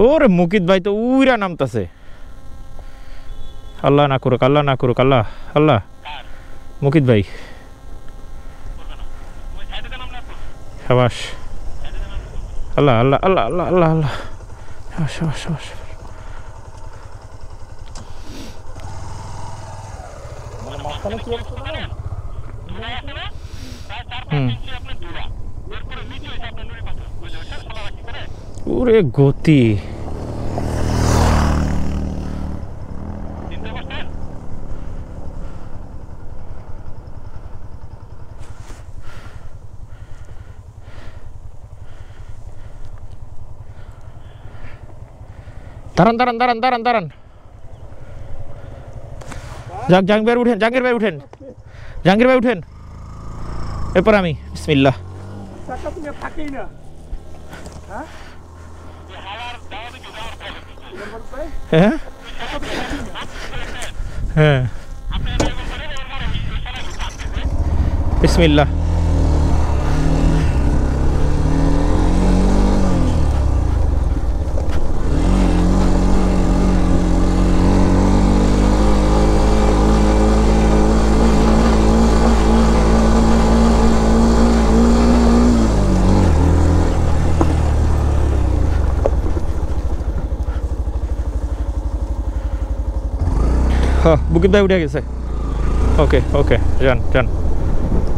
ওরে মুকিত ভাই তো উইরা নামতাছে। আল্লাহ না করুক, আল্লাহ না করুক, আল্লাহ আল্লাহ। মুকিত ভাই সাবাস, আল্লাহ আল্লাহ আল্লাহ আল্লাহ আল্লাহ আল্লাহ, সাবাস সাবাস সাবাস। ওরে গতি, দাঁড়ান দাঁড়ান দাঁড়ান দাঁড়ান দাঁড়ান। যাক জাহাঙ্গীর ভাই উঠেন, জাহাঙ্গীর ভাই উঠেন, জাহাঙ্গীর ভাই উঠেন। এরপর আমি বিসমিল্লাহ। হ্যাঁ হ্যাঁ বিসমিল্লাহ। হ্যাঁ বুকিত ভাই উঠে গেছে। ওকে ওকে, যান যান।